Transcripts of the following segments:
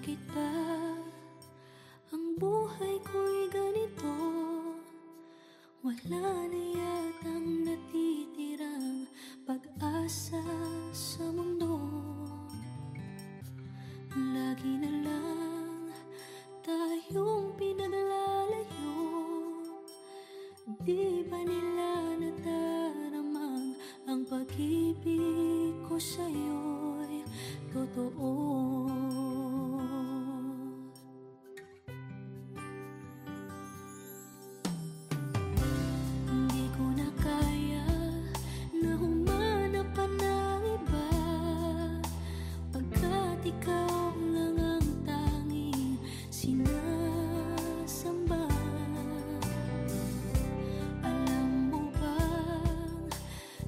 kita, ang buhay ko'y ganito. Wala na yatang natitirang pag-asa sa mundo. Lagi na lang tayong pinaglalayo. Di ba nila nataramang ang pag-ibig ko sa'yo'y totoo? Hindi ko na kaya na humanap pa ng iba, pagkat ikaw lang ang tanging sinasamba. Alam mo bang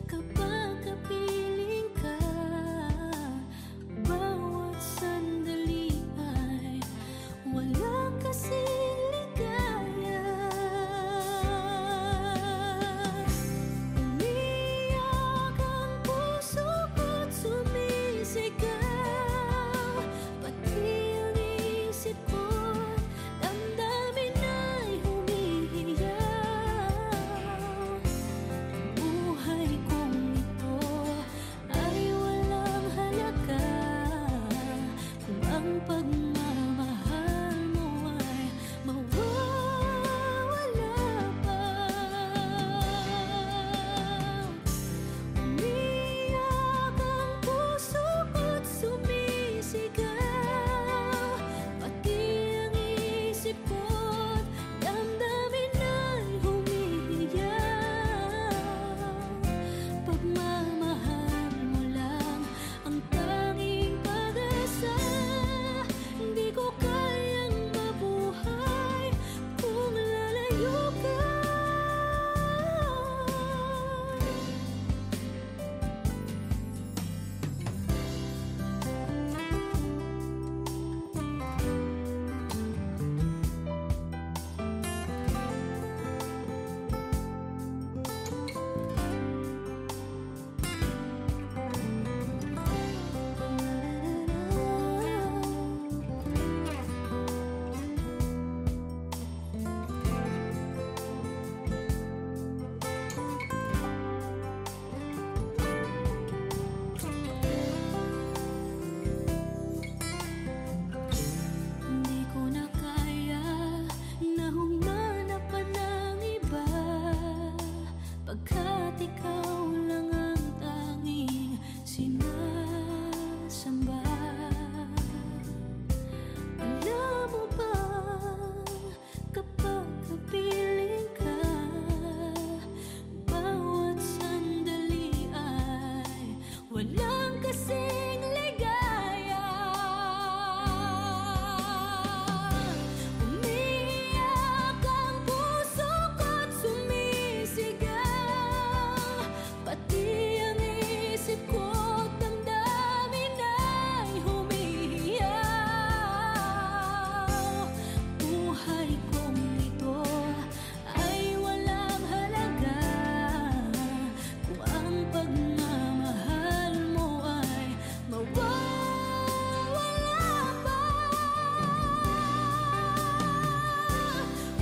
kapag kapiling ka, bawat sandali ay walang kasing ligaya. Umiyak ang puso ko't sumisigaw, pati ang isip ko't damdamin ay humihiyaw. Buhay kong ito ay walang halaga kung ang pagmamahal mo ay mawawala pa. Umiyak ang puso ko't sumisigaw, pati ang isip ko't damdamin ay humihiyaw. Pagmamahal mo lang ang tanging pag-asa. Hindi ko kayang mabuhay kung lalayo ka. Hindi ko na kaya na humanap pa ng iba, pagkat ikaw lang ang tanging sinasamba. Alam mo bang kapag kapiling ka, bawat sandali ay walang kasing ligaya. Umiyak ang puso ko't sumisigaw, pati ang isip ko't damdamin ay humihiyaw. Buhay kong ito ay walang halaga kung ang pagmamahal mo ay mawawala pa.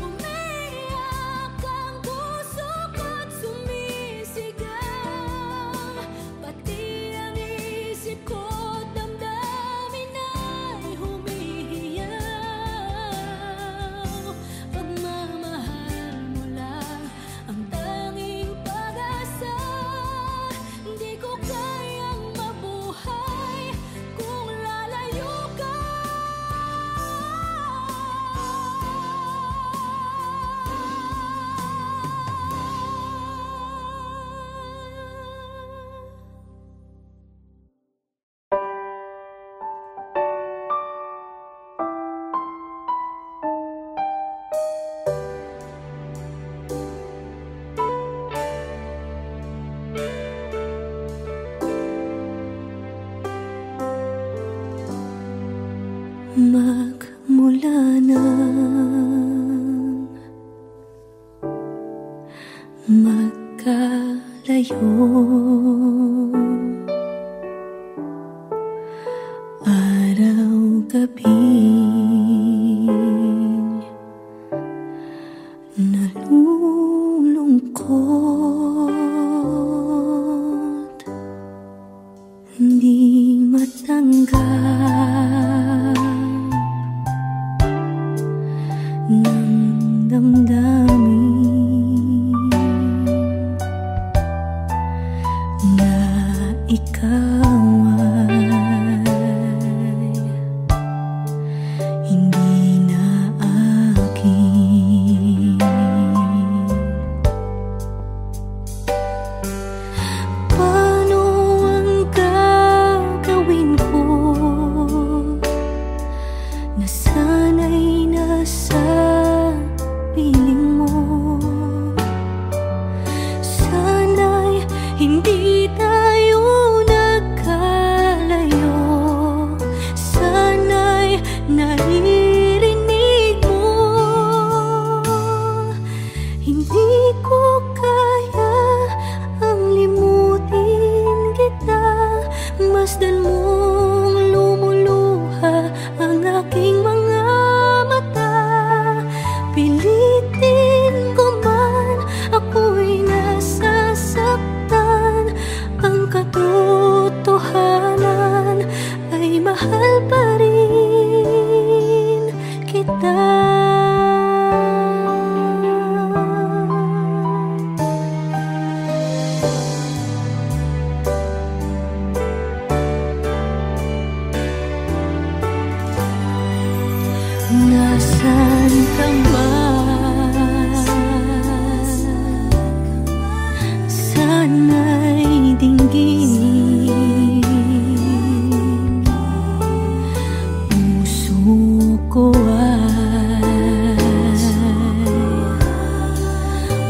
Umiyak ang puso ko't sumisigaw, pati ang isip ko't damdamin ay humihiyaw. Pagmamahal mo lang ang tanging pag-asa. Hindi ko kayang mabuhay kung lalayo ka. Magmula nang magkalayo, araw-gabi hindi matanggap ng damdamin na ikaw ay hindi na akin. Paano ang gagawin ko na sana'y nasa piling mo? Sana'y hindi tayo nagkalayo. Sana'y naririnig mo. Hindi ko kaya ang limutin kita. Masdan mong lumuluha ang aking mga mata. Pilitin ko man, ako'y nasasaktan. Ang katotohanan ay mahal pa rin kita. Nasaan ka man? Sana'y dinggin. Puso ko ay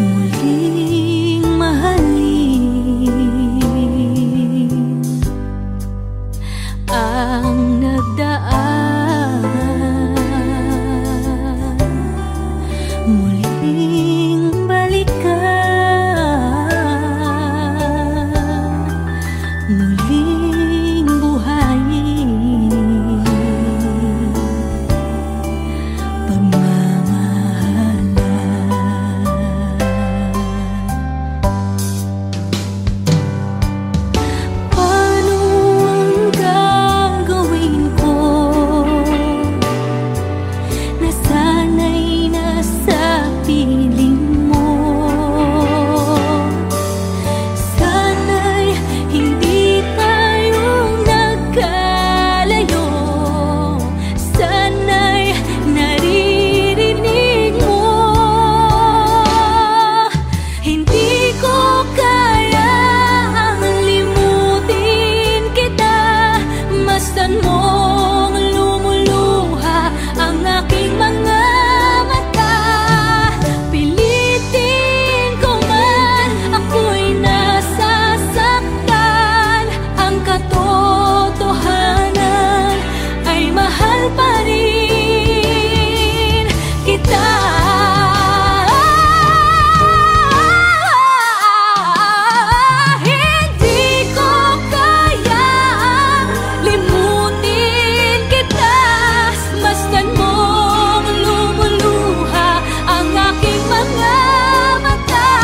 muling mahalin. Ang nagdaan muling balikan, muling buhayin pagmamahalan. Paano ang gagawin ko na sana'y nasa piling mo? Sana'y hindi tayo nagkalayo. Sana'y naririnig mo. Hindi ko kaya ang limutin kita. Masdan mong lumuluha ang aking mga mata. Pilitin ko man, ako'y nasasaktan. Ang katotohanan ay mahal pa rin kita. Hindi ko kayang limutin kita. Masdan mong lumuluha ang aking mga mata.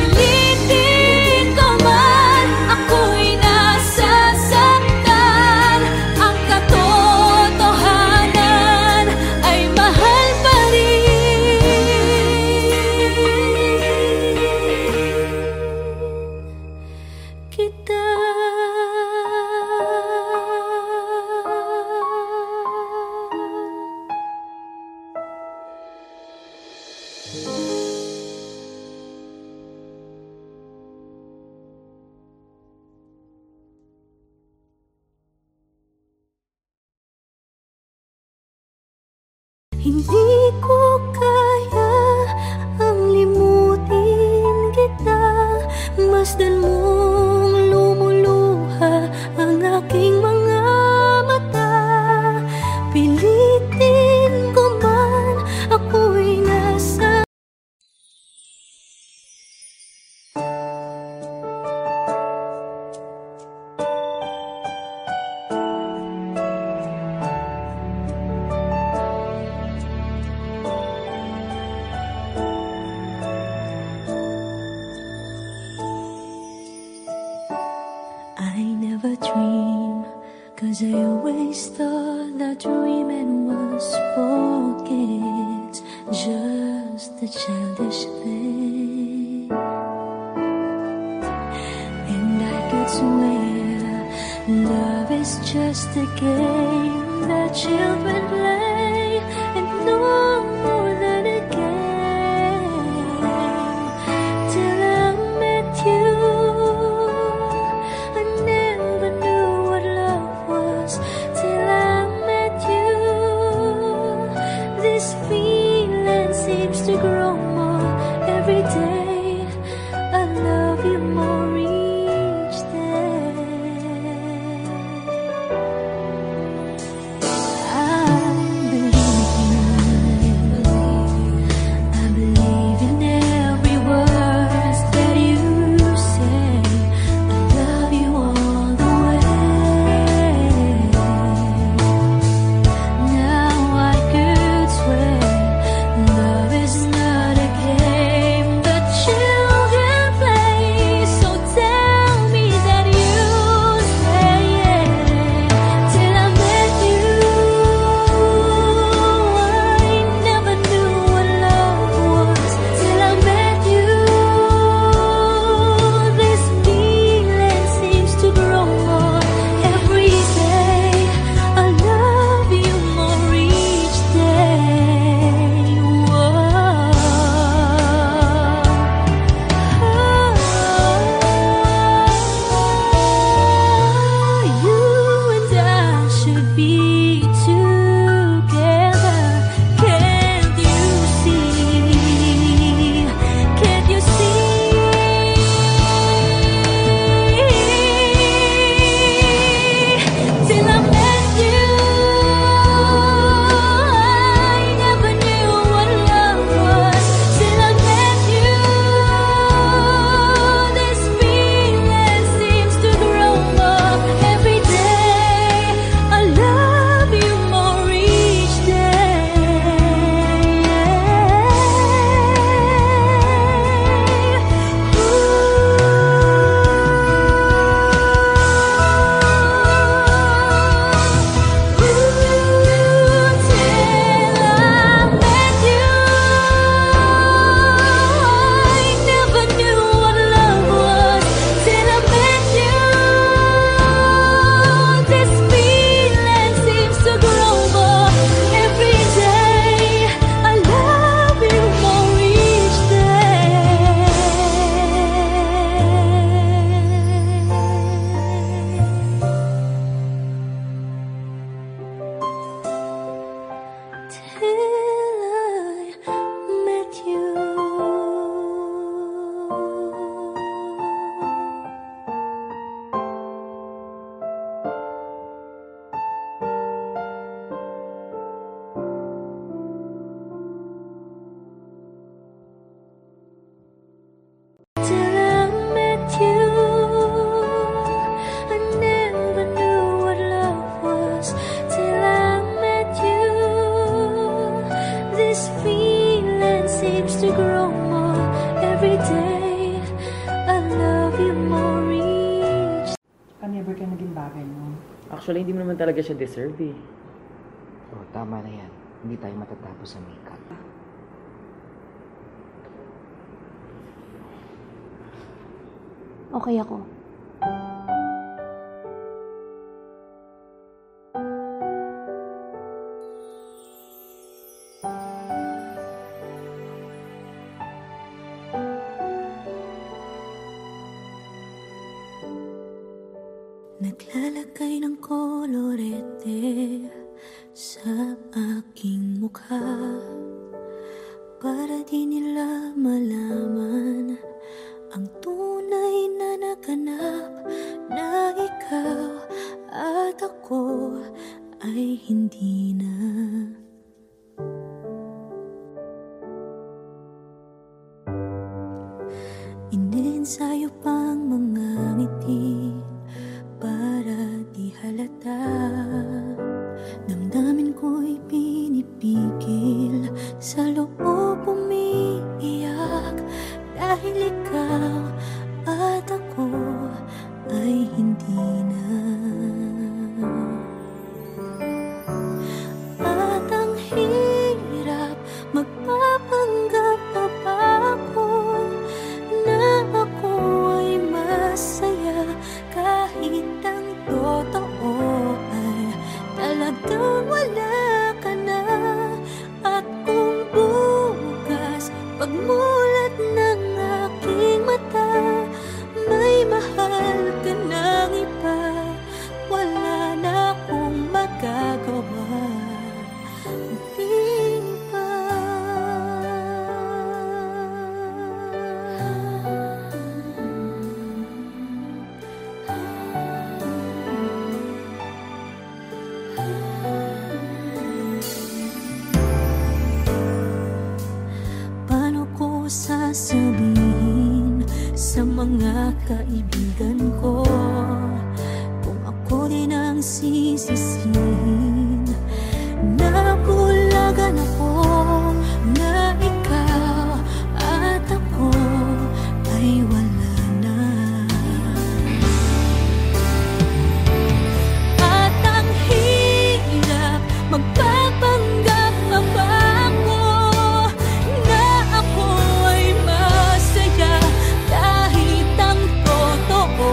Pilitin ko man, ako'y nasasaktan. Ang katotohanan ay mahal pa rin kita. Hindi ko kaya ang limutin kita. Masdan mong lumuluha ang aking mga mata. Pilitin ko man, ako'y nasa never dream, 'cause I always thought that dreaming was for kids, just a childish thing. And I could swear love is just a game that children play, and no more than a game. Till I met you, I never knew what love was. Till I met you, this feeling seems to grow more every day. I love you more each day. I believe in every word that you say. I love you all the way. Now I could swear love is not a game that children play. So tell me that you stay. Till I met you, I never knew what love was. Till I met you, this feeling seems to grow more every day. I love you more each day. Whoa. You and I should be together. Can't you see? Can't you see? Till I met you, I never knew what love was. Till I met you, this feeling seems to grow more every day. I love you more each till I met you, I never knew what love was. Till I met you, this feeling seems to grow more every day. I love you more each. Never ka naging bagay mo. Actually, hindi mo naman talaga siya deserve eh. Oh, tama na yan. Hindi tayo matatapos sa makeup. Okay ako. Naglalagay ng kolorete sa aking mukha para di nila malaman ang tunay na naganap, na ikaw at ako ay hindi na. Iniensayo pang mga ngiti para di halata. Damdamin ko'y pinipigil, sa loob umiiyak, dahil ikaw at ako ay hindi na. kaibigan ko. Kung ako din ang sisisihin, nabulagan ako na ikaw at ako ay wala na. At ang hirap magpapanggap pa ba ako na ako ay masaya, kahit ang totoo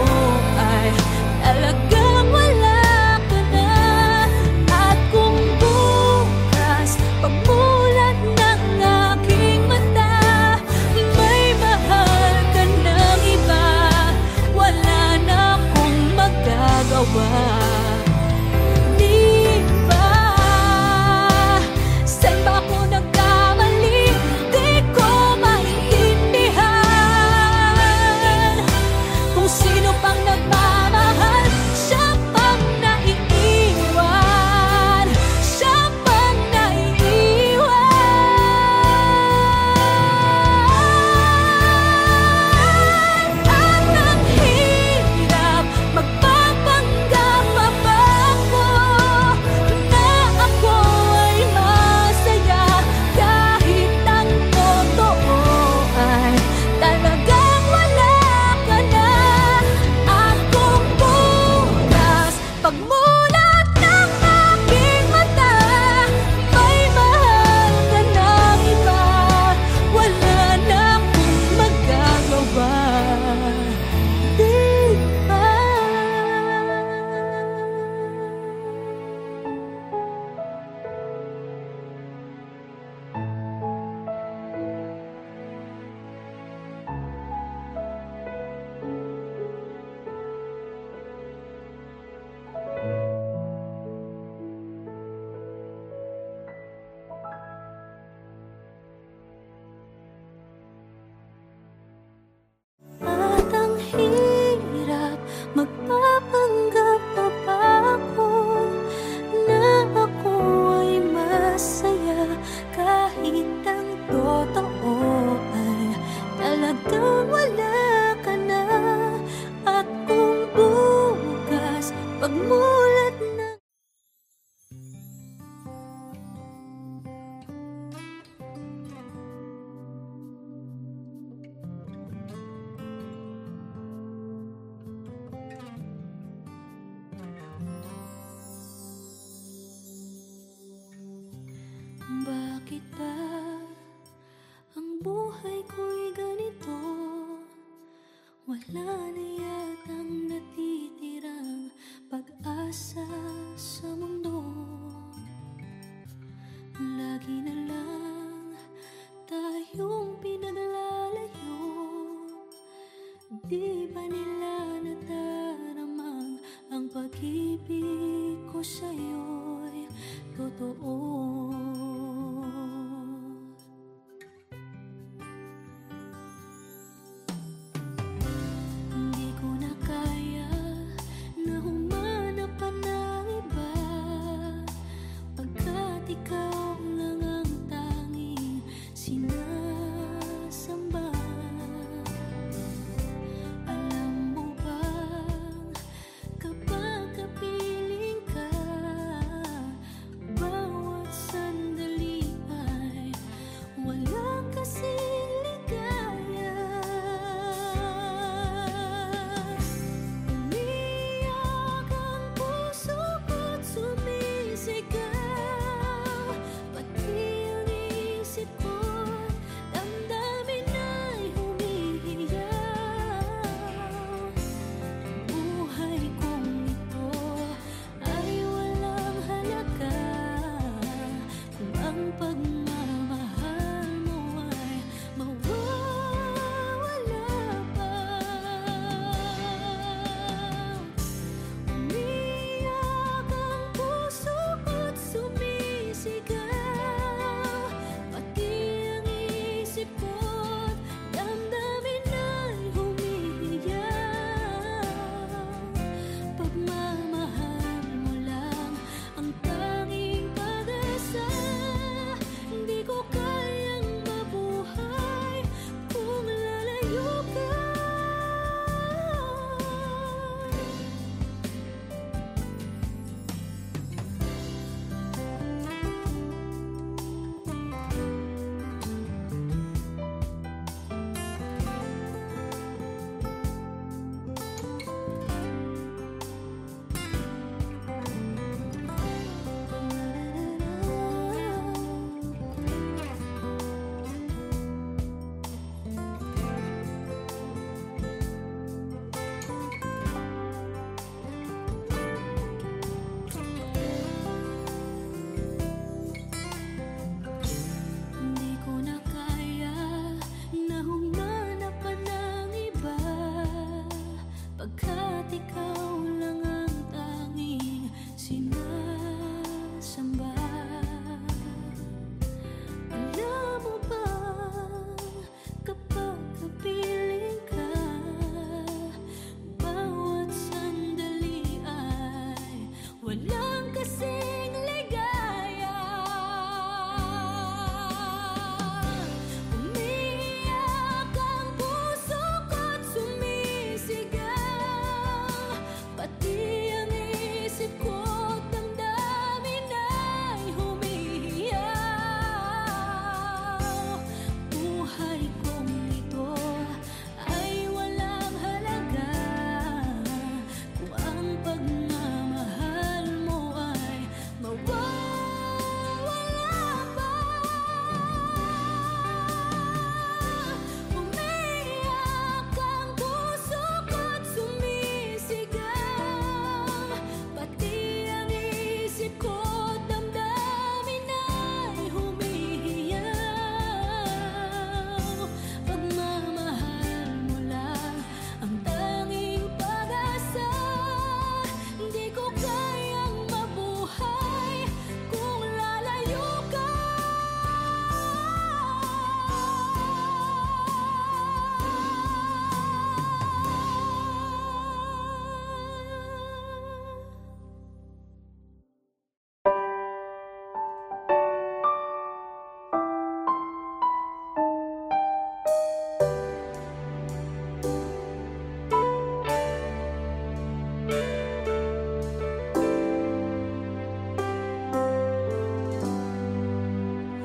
ay talagang wala ka na. At kung bukas pagmulat ng aking mata, may mahal ka ng iba, wala na akong magagawa. Di ba? Saan ba ako nagkamali? Di ko maintindihan. Kung sino pang nagmamahal, siya pang naiiwan. Siya pang naiiwan. At ang hirap magpapanggap pa ba ako na ako ay masaya, kahit ang totoo ay talagang wala ka na. At kung bukas pagmulat ng aking mata, may mahal ka ng iba, wala na akong magagawa. Di ba? At ang hirap magpapanggap pa ba ako na ako ay masaya, kahit ang totoo ay talagang wala ka na. At kung bukas pagmulat ng bakit ba ang buhay ko'y ganito? Wala na yatang natitirang pag-asa sa mundo. Lagi na lang tayong pinaglalayo. Di ba nila nadaramang ang pag-ibig ko sa'yo'y totoo? Hindi ko na kaya na humanap pa ng iba, pagkat ikaw lang ang tanging sinasamba. Alam mo bang kapag kapiling ka, bawat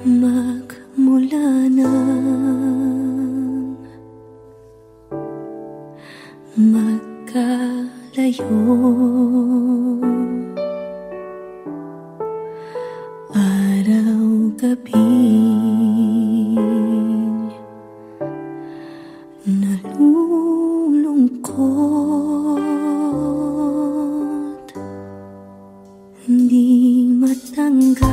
magmula nang magkalayo. Araw-gabi nalulungkot, hindi matanggap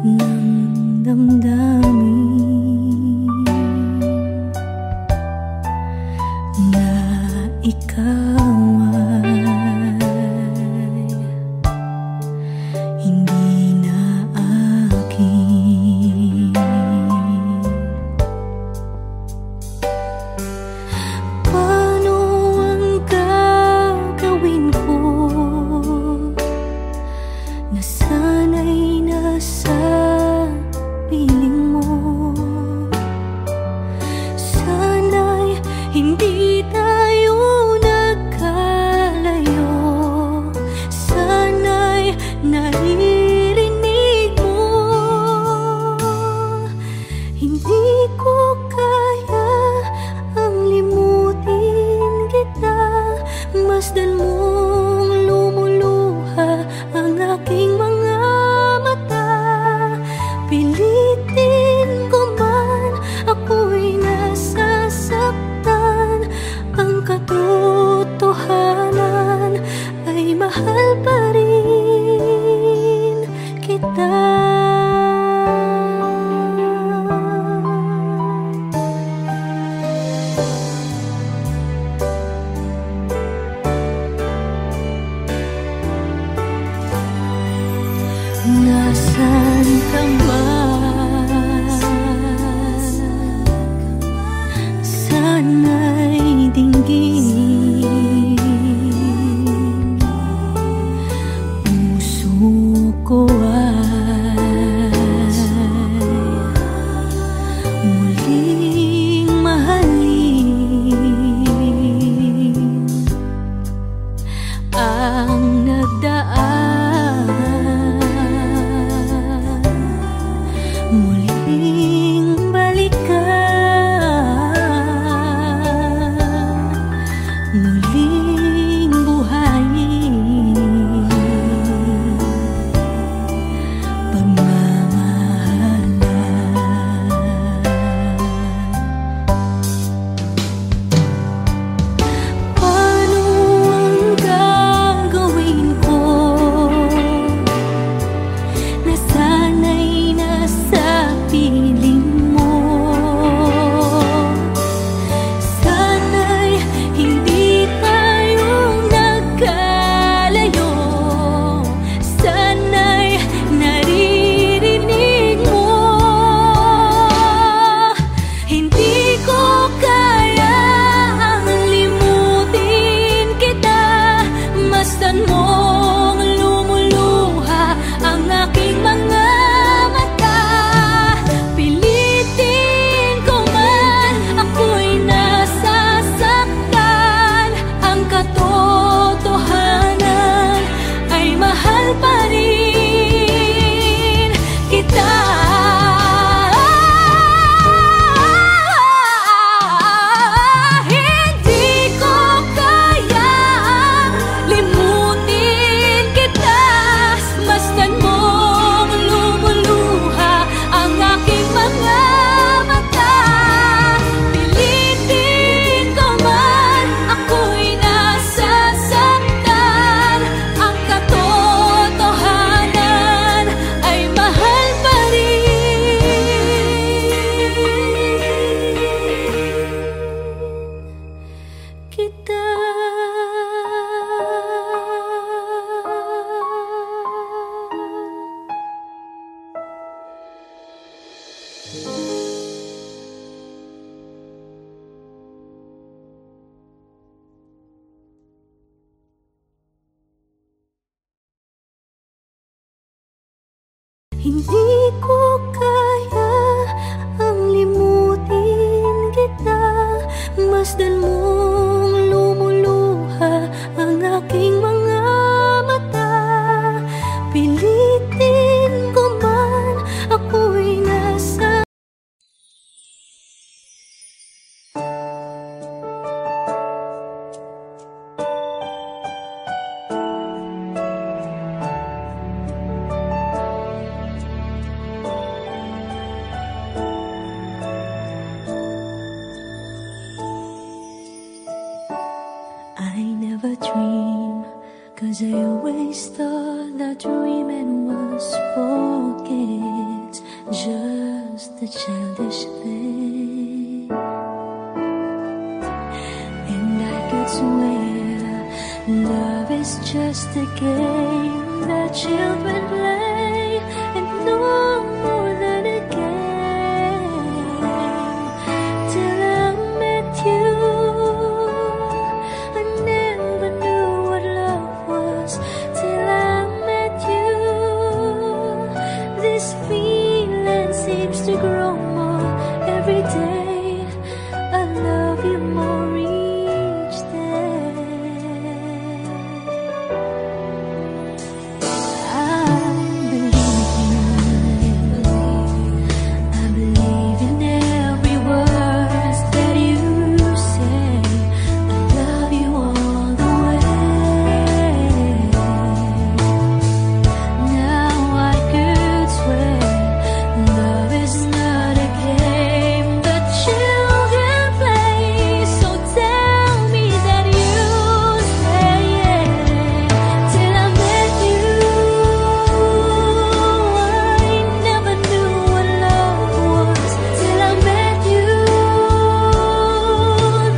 ng damdamin na ikaw ay hindi na akin. Paano ang gagawin ko na sana'y nasa piling mo? Sana'y hindi tayo nagkalayo. Sana'y naririnig mo. Hindi ko kaya ang limutin kita. Masdan mong lumuluha ang aking mga mata. Pilitin ko man, ako'y nasasaktan. Ang katotohanan ay mahal pa rin kita. Nasaan ka man? Sana'y dinggin. Puso ko ay muling mahalin ang nagdaan. Muling balikan, muling buhayin pagmamahalan. Paano ang gagawin ko na sana'y nasa piling mo? Sana'y hindi tayo nagkalayo. Sana'y naririnig mo. Hindi ko kaya ang limutin kita. Masdan mong lumuluha ang aking mga mata. Pilitin ko man, ako'y nasasaktan. Ang katotohanan ay mahal pa rin kita. Hindi ko kayang limutin kita. Masdan mong lumuluha ang aking mga mata. Pilitin ko man, ako'y nasasaktan. Ang katotohanan ay mahal pa rin kita. Hindi ko kaya ang limutin kita. Masdan mong lumuluha ang aking mga mata. I never dream, 'cause I always thought that dreaming was for kids, just a childish thing. And I could swear love is just a game that children play, and no more than a game. Till I met you, I never knew what love was. Till I met you, this feeling seems to grow more every day. I love you more each day. I believe in every word that you say. I love you all the way. Now I could swear love is not a game that children play. So tell me that you stay. Till I met you, I never knew what love was. Till I met you,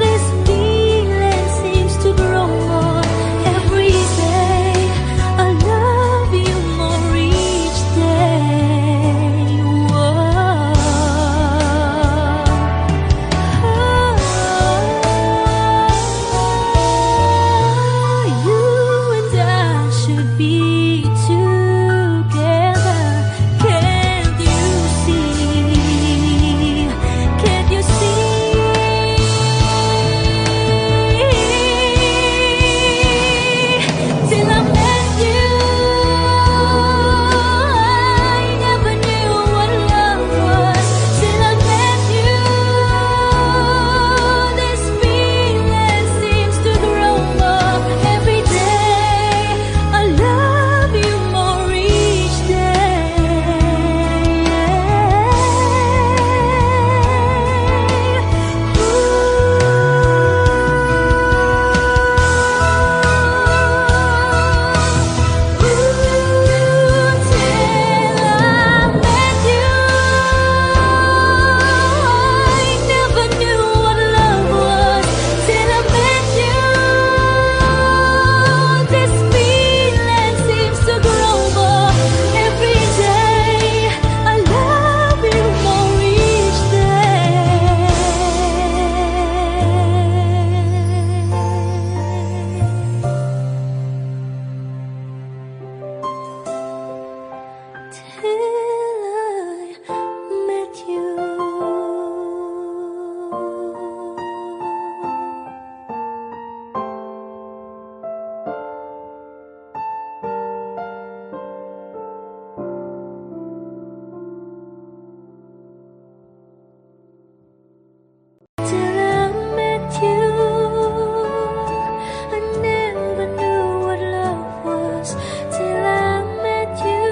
this feeling seems to grow more every day. I love you more each day. You and I should be together. Can't you see? Can't you see? Till I met you, I never knew what love was. Till I met you, this feeling seems to grow more every day. I love you more each Till I met you, I never knew what love was. Till I met you,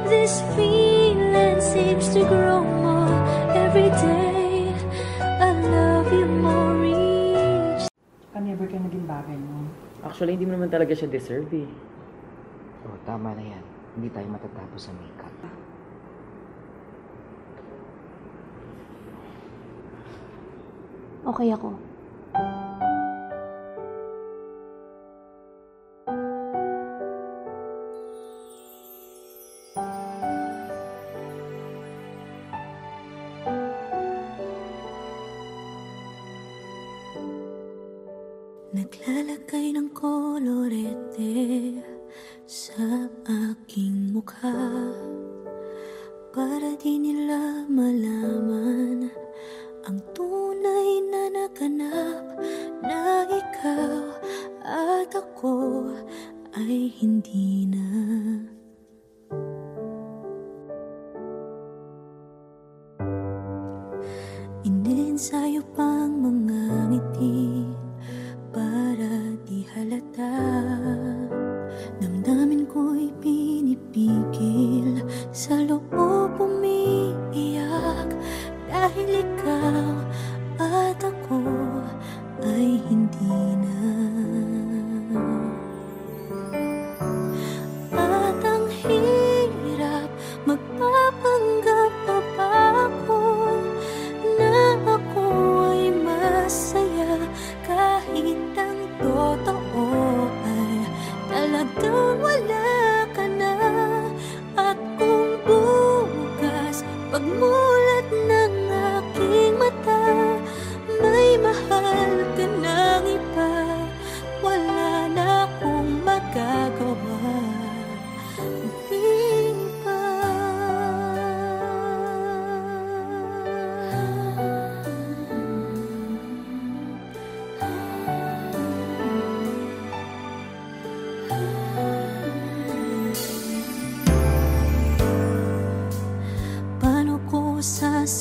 this feeling seems to grow more every day. I love you more each. Never ka naging bagay mo. Actually, hindi mo naman talaga siya deserve eh. Oh, tama na yan. Hindi tayo matatapos sa makeup. Okay ako. Naglalagay ng kolorete sa aking mukha para di nila malaman ang tunay na naganap, na ikaw at ako ay hindi na. Iniensayo pang mga ngiti para di halata. Damdamin ko'y pinipigil, sa loob umiiyak dahil ikaw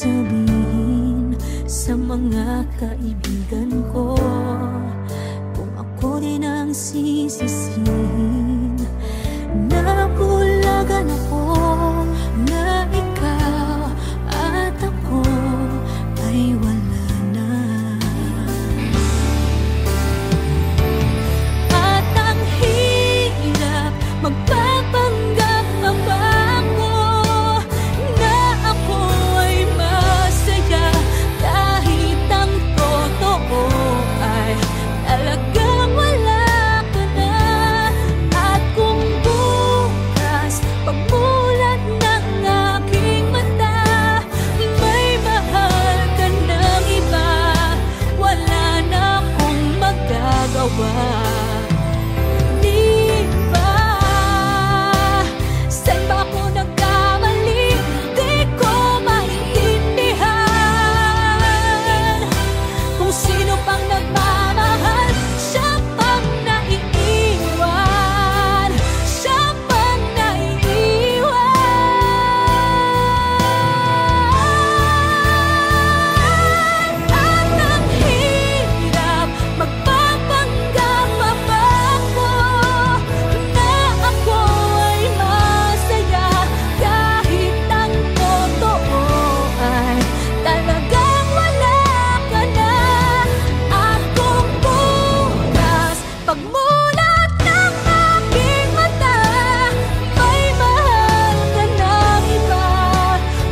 sabihin sa mga kaibigan ko kung ako din ang sisisihin. Nabulagan ako na ikaw at ako ay wala na. At ang hirap magpapanggap pa ba ako na ako ay masaya kahit ang totoo ay talagang wala ka na. At kung bukas pagmulat ng aking mata may mahal ka ng iba, wala na akong magagawa. Di ba? Saan ba ako nagkamali? Di ko maintindihan. Kung sino pang nagmamahal, siya pang naiiwan. Siya pang naiiwan. At ang hirap magpapanggap pa ba ako na ako ay masaya kahit ang totoo ay talagang wala ka na. At kung bukas pagmulat ng aking mata may mahal ka ng iba,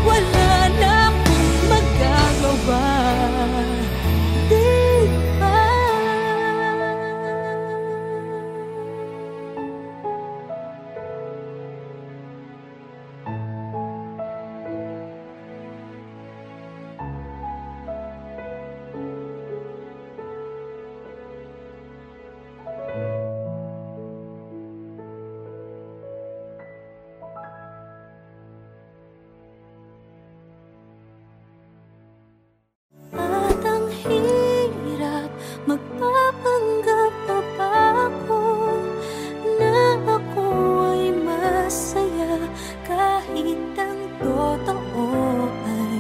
wala na akong magagawa. Di ba? At ang hirap magpapanggap pa ba ako na ako ay masaya kahit ang totoo ay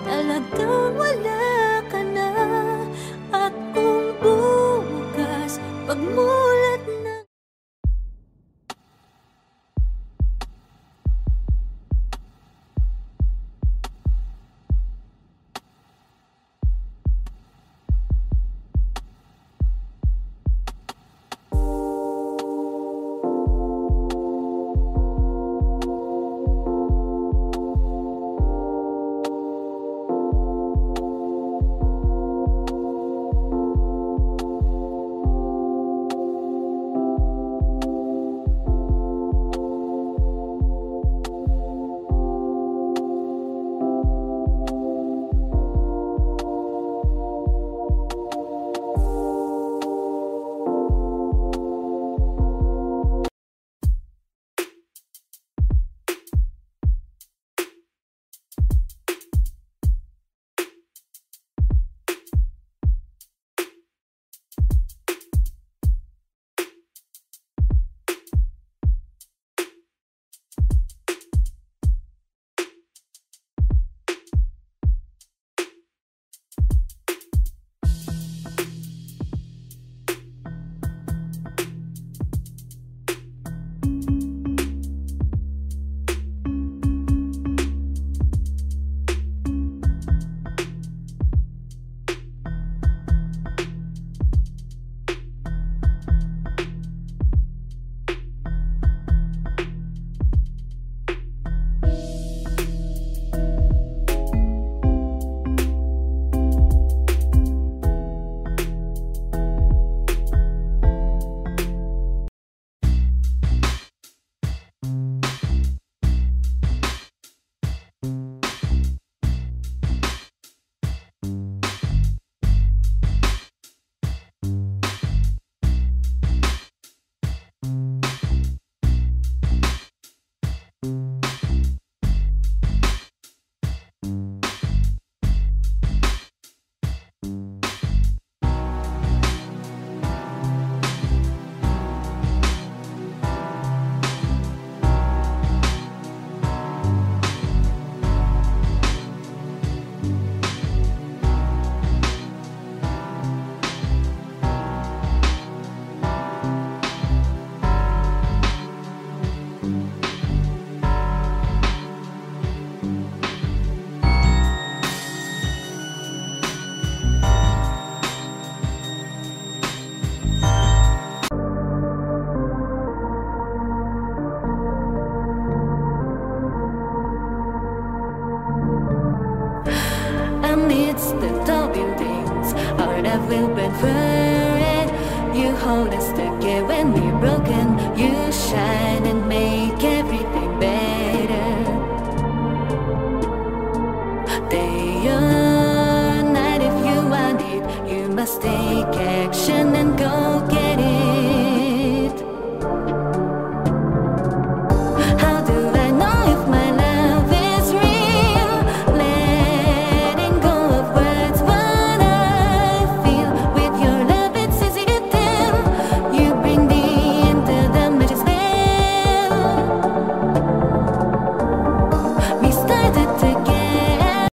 talagang wala ka na. At kung bukas pagmulat ng over it. You hold us together when we're broken. You shine and make everything better. Day or night, if you want it, you must take action and go get it. How do I know if my love is real? Letting go of words, what I feel. With your love it's easy to tell. You bring me into the magic spell. We started together.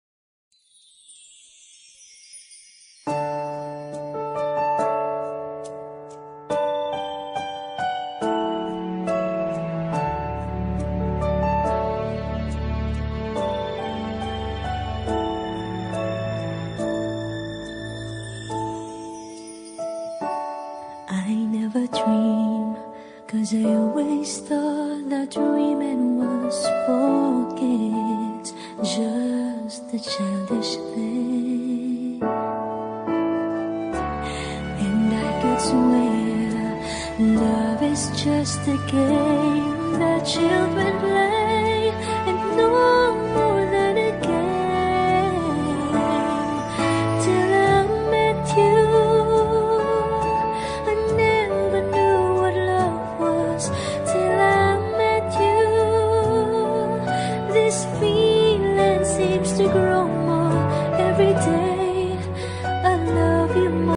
I never dream, 'cause I always thought that dreaming was for kids, just a childish thing. And I could swear love is just a game that children play.